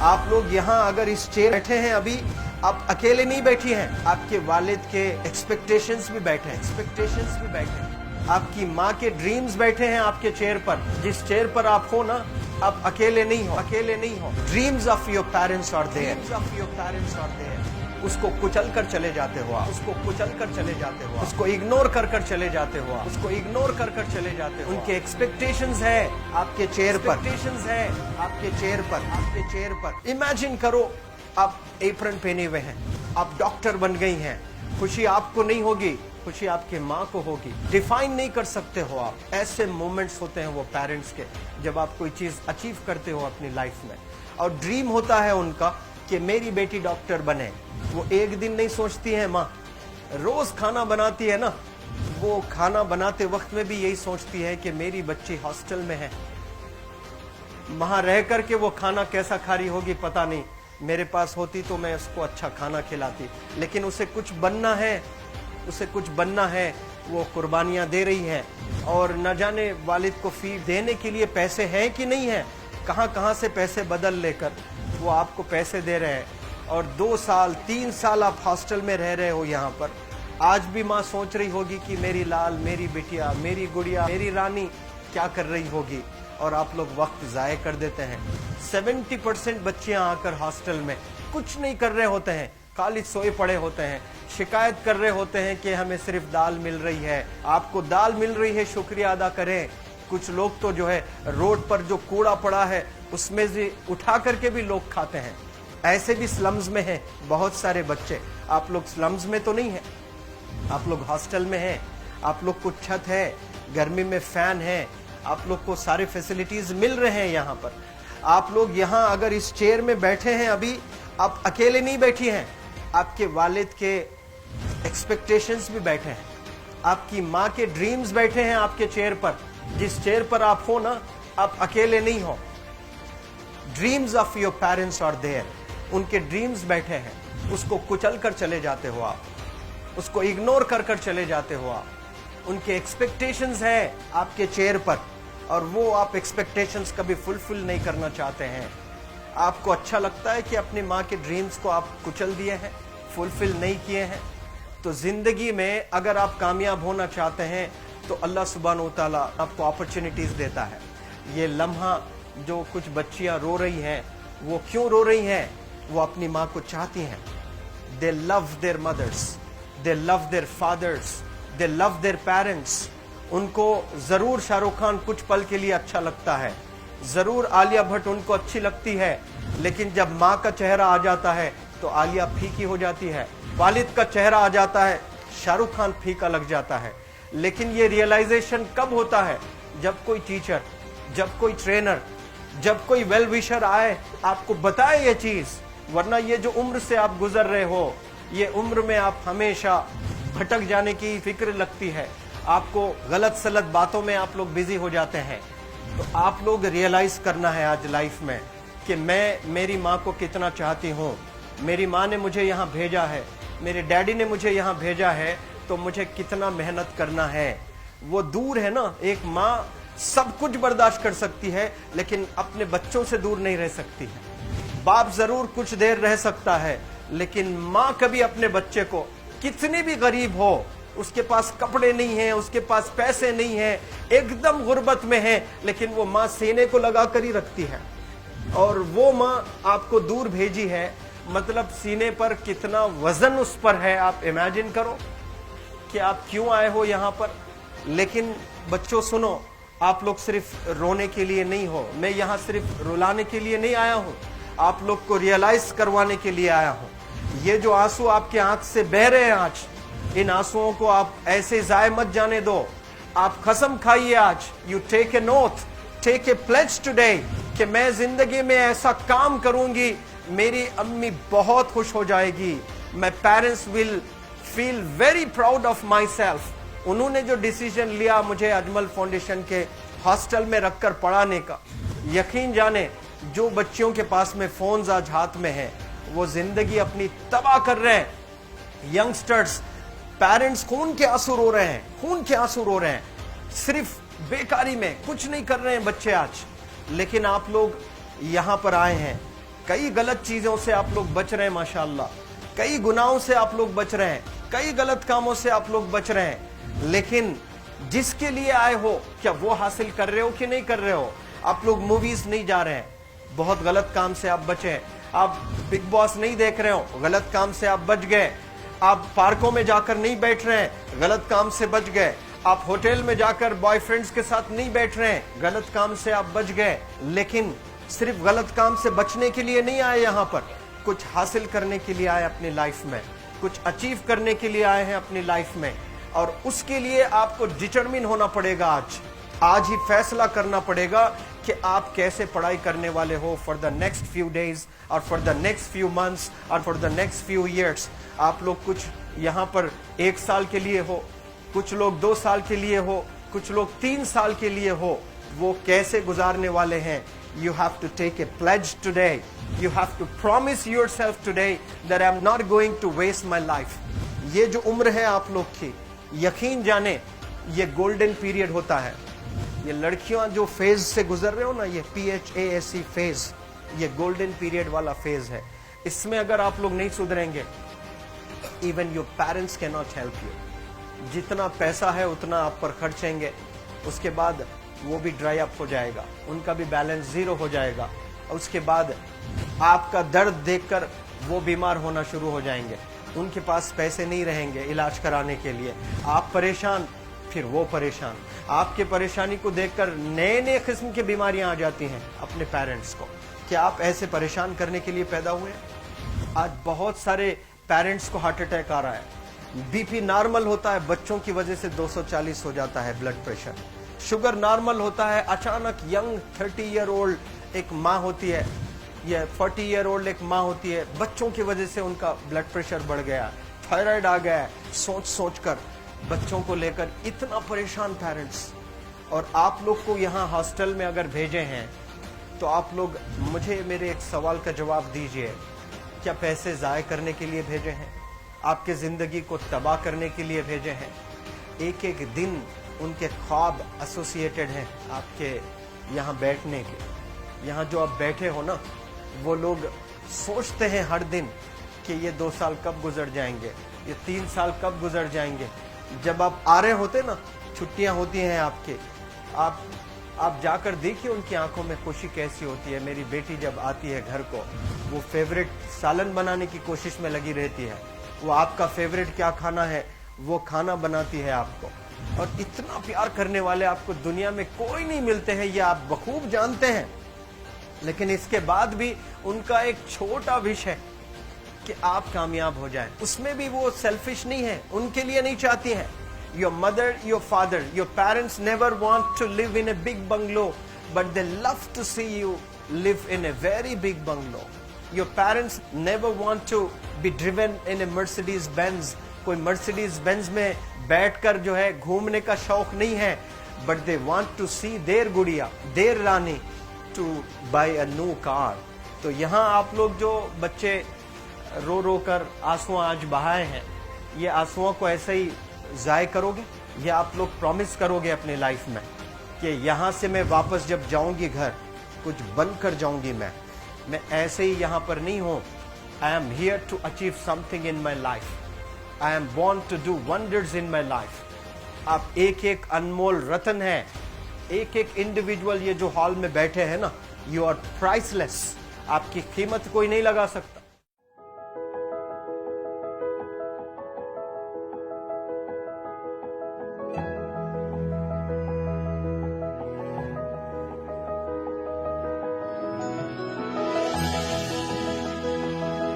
आप लोग यहाँ अगर इस चेयर बैठे हैं अभी, आप अकेले नहीं बैठी हैं, आपके वालिद के एक्सपेक्टेशंस भी बैठे हैं, आपकी माँ के ड्रीम्स बैठे हैं आपके चेयर पर। जिस चेयर पर आप हो ना, आप अकेले नहीं हो। Dreams of your parents are there. उसको कुचल कर चले जाते हो आप, उसको इग्नोर कर चले जाते हो आप, उनके एक्सपेक्टेशंस है आपके चेयर पर। इमेजिन करो आप एप्रन पहने हुए हैं, आप डॉक्टर बन गई हैं, खुशी आपको नहीं होगी, खुशी आपके माँ को होगी। डिफाइन नहीं कर सकते हो आप। ऐसे मोमेंट्स होते हैं वो पेरेंट्स के, जब आप कोई चीज अचीव करते हो अपनी लाइफ में, और ड्रीम होता है उनका कि मेरी बेटी डॉक्टर बने। वो एक दिन नहीं सोचती है माँ, रोज खाना बनाती है ना, वो खाना बनाते वक्त में भी यही सोचती है कि मेरी बच्ची हॉस्टल में है, वहां रह करके वो खाना कैसा खा रही होगी पता नहीं, मेरे पास होती तो मैं उसको अच्छा खाना खिलाती। लेकिन उसे कुछ बनना है, वो कुर्बानियां दे रही है, और न जाने वालिद को फी देने के लिए पैसे हैं कि नहीं है, कहां से पैसे बदल लेकर वो आपको पैसे दे रहे हैं। और 2 साल 3 साल आप हॉस्टल में रह रहे हो यहाँ पर। आज भी माँ सोच रही होगी कि मेरी लाल, मेरी बिटिया, मेरी गुड़िया, मेरी रानी क्या कर रही होगी, और आप लोग वक्त ज़ाय कर देते हैं। 70% बच्चियां आकर हॉस्टल में कुछ नहीं कर रहे होते हैं, खाली सोए पड़े होते हैं, शिकायत कर रहे होते हैं कि हमें सिर्फ दाल मिल रही है। आपको दाल मिल रही है, शुक्रिया अदा करें। कुछ लोग तो जो है रोड पर जो कूड़ा पड़ा है उसमें से उठा करके भी लोग खाते हैं। ऐसे भी स्लम्स में हैं बहुत सारे बच्चे। आप लोग स्लम्स में तो नहीं है, आप लोग हॉस्टल में हैं, आप लोग को छत है, गर्मी में फैन है, आप लोग को सारे फैसिलिटीज मिल रहे हैं यहाँ पर। आप लोग यहाँ अगर इस चेयर में बैठे हैं अभी, आप अकेले नहीं बैठी हैं, आपके वालिद के एक्सपेक्टेशंस भी बैठे हैं, आपकी माँ के ड्रीम्स बैठे हैं आपके चेयर पर। जिस चेयर पर आप हो ना, आप अकेले नहीं हो। Dreams of your parents are there. उनके ड्रीम्स बैठे हैं, उसको कुचल कर चले जाते हो आप, उसको इग्नोर कर चले जाते हो आप। उनके एक्सपेक्टेशंस है आपके चेयर पर, और वो आप एक्सपेक्टेशंस कभी फुलफिल नहीं करना चाहते हैं। आपको अच्छा लगता है कि अपनी माँ के ड्रीम्स को आप कुचल दिए हैं, फुलफिल नहीं किए हैं। तो जिंदगी में अगर आप कामयाब होना चाहते हैं तो अल्लाह सुब्हानहू व तआला आपको अपॉर्चुनिटीज देता है। ये लम्हा जो कुछ बच्चियां रो रही हैं, वो क्यों रो रही हैं? वो अपनी माँ को चाहती हैं। They love their mothers, they love their fathers, they love their parents. उनको जरूर शाहरुख खान कुछ पल के लिए अच्छा लगता है, जरूर आलिया भट्ट उनको अच्छी लगती है, लेकिन जब माँ का चेहरा आ जाता है तो आलिया फीकी हो जाती है। वालिद का चेहरा आ जाता है, शाहरुख खान फीका लग जाता है। लेकिन ये रियलाइजेशन कब होता है? जब कोई टीचर, जब कोई ट्रेनर, जब कोई वेल विशर आए, आपको बताए ये चीज। वरना ये जो उम्र से आप गुजर रहे हो, ये उम्र में आप हमेशा भटक जाने की फिक्र लगती है, आपको गलत सलत बातों में आप लोग बिजी हो जाते हैं। तो आप लोग रियलाइज करना है आज लाइफ में कि मैं मेरी माँ को कितना चाहती हूँ। मेरी माँ ने मुझे यहाँ भेजा है, मेरे डैडी ने मुझे यहाँ भेजा है, तो मुझे कितना मेहनत करना है। वो दूर है ना, एक माँ सब कुछ बर्दाश्त कर सकती है, लेकिन अपने बच्चों से दूर नहीं रह सकती है। बाप जरूर कुछ देर रह सकता है, लेकिन माँ कभी अपने बच्चे को, कितनी भी गरीब हो, उसके पास कपड़े नहीं है, उसके पास पैसे नहीं है, एकदम गुर्बत में है, लेकिन वो माँ सीने को लगा कर ही रखती है। और वो माँ आपको दूर भेजी है, मतलब सीने पर कितना वजन उस पर है। आप इमेजिन करो कि आप क्यों आए हो यहाँ पर। लेकिन बच्चों सुनो, आप लोग सिर्फ रोने के लिए नहीं हो, मैं यहाँ सिर्फ रुलाने के लिए नहीं आया हूँ, आप लोग को रियलाइज करवाने के लिए आया हूँ। ये जो आंसू आपके आंख से बह रहे हैं आज, इन आंसुओं को आप ऐसे जाए मत जाने दो। आप कसम खाइए आज, you take a note, take a pledge today, कि मैं जिंदगी में ऐसा काम करूंगी, मेरी अम्मी बहुत खुश हो जाएगी। My parents will feel very proud of my self. उन्होंने जो डिसीजन लिया मुझे अजमल फाउंडेशन के हॉस्टल में रखकर पढ़ाने का, यकीन जाने जो बच्चियों के पास में फोन्स आज हाथ में है, वो जिंदगी अपनी तबाह कर रहे हैं। यंगस्टर्स, पेरेंट्स खून के आंसू रो रहे हैं, खून के आंसू रो रहे हैं, सिर्फ बेकारी में कुछ नहीं कर रहे हैं बच्चे आज। लेकिन आप लोग यहाँ पर आए हैं, कई गलत चीजों से आप लोग बच रहे हैं माशाअल्लाह, कई गुनाहों से आप लोग बच रहे हैं, कई गलत कामों से आप लोग बच रहे हैं, लेकिन जिसके लिए आए हो क्या वो हासिल कर रहे हो कि नहीं कर रहे हो? आप लोग मूवीज नहीं जा रहे हैं, बहुत गलत काम से आप बचे हैं। आप बिग बॉस नहीं देख रहे हो, गलत काम से आप बच गए। आप पार्कों में जाकर नहीं बैठ रहे हैं, गलत काम से बच गए। आप होटल में जाकर बॉयफ्रेंड्स के साथ नहीं बैठ रहे हैं, गलत काम से आप बच गए। लेकिन सिर्फ गलत काम से बचने के लिए नहीं आए यहाँ पर, कुछ हासिल करने के लिए आए अपनी लाइफ में, कुछ अचीव करने के लिए आए हैं अपनी लाइफ में। और उसके लिए आपको डिटरमिन होना पड़ेगा। आज ही फैसला करना पड़ेगा कि आप कैसे पढ़ाई करने वाले हो for the next few days और for the next few months और for the next few years. आप लोग कुछ यहाँ पर 1 साल के लिए हो, कुछ लोग 2 साल के लिए हो, कुछ लोग 3 साल के लिए हो। वो कैसे गुजारने वाले हैं? You have to take a pledge today. You have to promise yourself today that I'm not going to waste my life. ये जो उम्र है आप लोग की, यकीन जाने ये गोल्डन पीरियड होता है। ये लड़कियां जो फेज से गुजर रहे हो ना, ये PHASE फेज, ये गोल्डन पीरियड वाला फेज है। इसमें अगर आप लोग नहीं सुधरेंगे, even your parents can not help you. जितना पैसा है उतना आप पर खर्चेंगे, उसके बाद वो भी ड्राई अप हो जाएगा, उनका भी बैलेंस जीरो हो जाएगा। उसके बाद आपका दर्द देखकर वो बीमार होना शुरू हो जाएंगे, उनके पास पैसे नहीं रहेंगे इलाज कराने के लिए। आप परेशान, फिर वो परेशान। आपके परेशानी को देखकर नए नए किस्म की बीमारियां आ जाती हैं अपने पेरेंट्स को। क्या आप ऐसे परेशान करने के लिए पैदा हुए? आज बहुत सारे पेरेंट्स को हार्ट अटैक आ रहा है। बीपी नॉर्मल होता है, बच्चों की वजह से 240 हो जाता है ब्लड प्रेशर। शुगर नॉर्मल होता है, अचानक यंग 30 ईयर ओल्ड एक माँ होती है या 40 ईयर ओल्ड एक माँ होती है, बच्चों की वजह से उनका ब्लड प्रेशर बढ़ गया, थायराइड आ गया। सोच सोच कर बच्चों को लेकर इतना परेशान पेरेंट्स। और आप लोग को यहाँ हॉस्टल में अगर भेजे हैं तो आप लोग मुझे मेरे एक सवाल का जवाब दीजिए, क्या पैसे ज़ाय करने के लिए भेजे हैं? आपके ज़िंदगी को तबाह करने के लिए भेजे हैं? एक एक दिन उनके ख्वाब एसोसिएटेड हैं आपके यहाँ बैठने के। यहाँ जो आप बैठे हो ना, वो लोग सोचते हैं हर दिन कि ये 2 साल कब गुजर जाएंगे, ये 3 साल कब गुजर जाएंगे। जब आप आ रहे होते ना, छुट्टियां होती हैं आपके, आप जाकर देखिए उनकी आंखों में खुशी कैसी होती है। मेरी बेटी जब आती है घर को, वो फेवरेट सालन बनाने की कोशिश में लगी रहती है। वो आपका फेवरेट क्या खाना है वो खाना बनाती है आपको। और इतना प्यार करने वाले आपको दुनिया में कोई नहीं मिलते हैं, ये आप बखूब जानते हैं। लेकिन इसके बाद भी उनका एक छोटा विश है कि आप कामयाब हो जाएं। उसमें भी वो सेल्फिश नहीं है, उनके लिए नहीं चाहती हैं। Your mother, your father, your parents never want to live in a big bungalow, but they love to see you live in a very big bungalow. Your parents never want to be driven in a Mercedes Benz. कोई Mercedes Benz में बैठकर जो है घूमने का शौक नहीं है, but they want to see their गुड़िया, their Rani to buy a new car. तो यहाँ आप लोग जो बच्चे रो रो कर आंसू आज बहाए हैं, ये आंसुओं को ऐसे ही ज़ाय करोगे या आप लोग प्रॉमिस करोगे अपने लाइफ में कि यहाँ से मैं वापस जब जाऊंगी घर, कुछ बन कर जाऊंगी। मैं ऐसे ही यहाँ पर नहीं हूँ। I am here to achieve something in my life. I am born to do wonders in my life. आप एक एक अनमोल रतन है, एक एक इंडिविजुअल ये जो हॉल में बैठे हैं ना, यू आर प्राइसलेस। आपकी कीमत कोई नहीं लगा सकता।